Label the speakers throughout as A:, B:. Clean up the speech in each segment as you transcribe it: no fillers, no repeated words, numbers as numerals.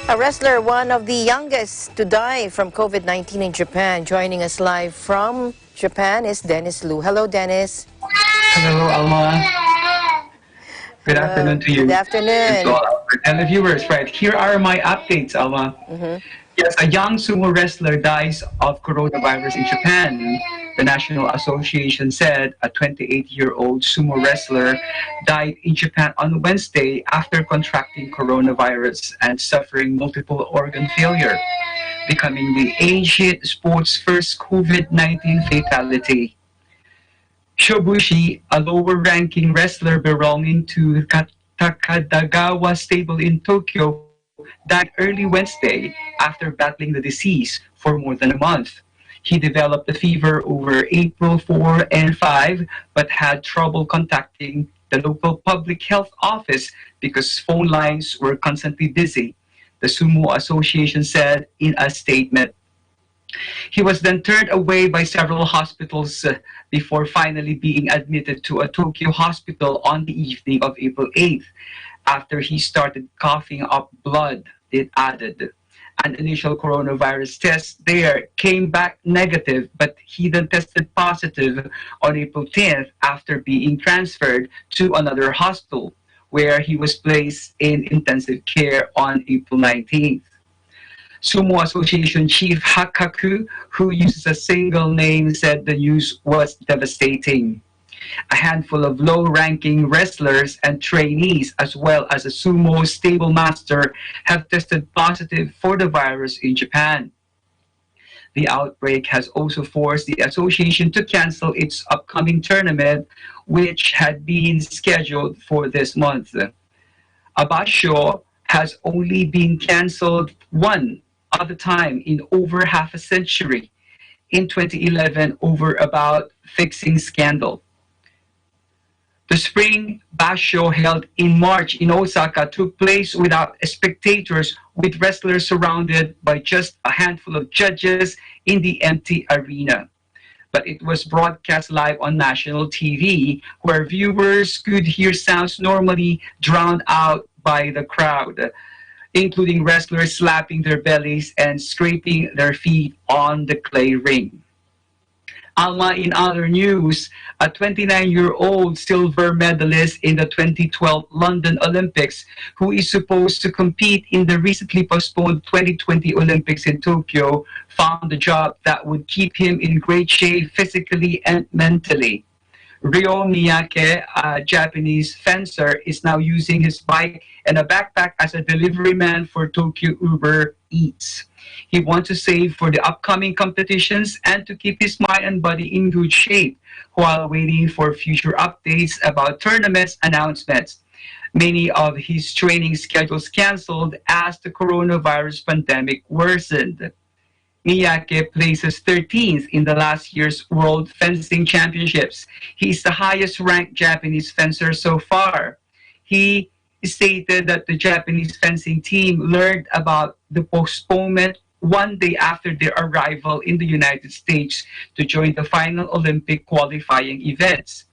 A: A wrestler, one of the youngest to die from COVID-19 in Japan. Joining us live from Japan is Dennis Liu. Hello, Dennis.
B: Hello, Alma. Good
A: Hello.
B: afternoon to you.
A: Good afternoon.
B: And to all our televiewers. Right, here are my updates, Alma. Yes, a young sumo wrestler dies of coronavirus in Japan. The National Association said a 28-year-old sumo wrestler died in Japan on Wednesday after contracting coronavirus and suffering multiple organ failure, becoming the Asian sport's first COVID-19 fatality. Shobushi, a lower-ranking wrestler belonging to Takadagawa stable in Tokyo, died early Wednesday after battling the disease for more than a month. He developed a fever over April 4 and 5, but had trouble contacting the local public health office because phone lines were constantly busy, the Sumo Association said in a statement. He was then turned away by several hospitals before finally being admitted to a Tokyo hospital on the evening of April 8th, after he started coughing up blood, it added. An initial coronavirus test there came back negative, but he then tested positive on April 10th after being transferred to another hospital, where he was placed in intensive care on April 19th. Sumo Association Chief Hakaku, who uses a single name, said the news was devastating. A handful of low-ranking wrestlers and trainees, as well as a sumo stable master, have tested positive for the virus in Japan. The outbreak has also forced the association to cancel its upcoming tournament, which had been scheduled for this month. A basho has only been canceled one other time in over half a century, in 2011 over about fixing scandal. The spring basho held in March in Osaka took place without spectators, with wrestlers surrounded by just a handful of judges in the empty arena. But it was broadcast live on national TV, where viewers could hear sounds normally drowned out by the crowd, including wrestlers slapping their bellies and scraping their feet on the clay ring. Alma, in other news, a 29-year-old silver medalist in the 2012 London Olympics, who is supposed to compete in the recently postponed 2020 Olympics in Tokyo, found a job that would keep him in great shape physically and mentally. Ryo Miyake, a Japanese fencer, is now using his bike and a backpack as a delivery man for Tokyo Uber Eats. He wants to save for the upcoming competitions and to keep his mind and body in good shape while waiting for future updates about tournaments announcements. Many of his training schedules canceled as the coronavirus pandemic worsened. Miyake places 13th in the last year's World Fencing Championships. He is the highest-ranked Japanese fencer so far. He stated that the Japanese fencing team learned about the postponement one day after their arrival in the United States to join the final Olympic qualifying events.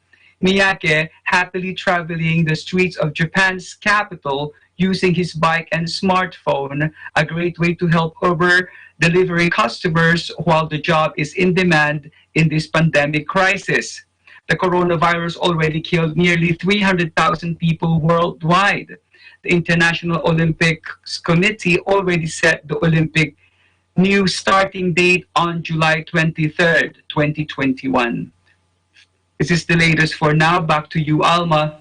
B: Miyake, happily traveling the streets of Japan's capital using his bike and smartphone, a great way to help Uber delivery customers while the job is in demand in this pandemic crisis. The coronavirus already killed nearly 300,000 people worldwide. The International Olympics Committee already set the Olympic new starting date on July 23rd, 2021. This is the latest for now. Back to you, Alma.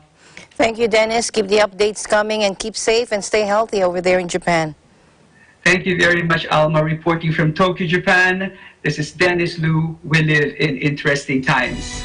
A: Thank you, Dennis. Keep the updates coming and keep safe and stay healthy over there in Japan.
B: Thank you very much, Alma. Reporting from Tokyo, Japan. This is Dennis Liu. We live in interesting times.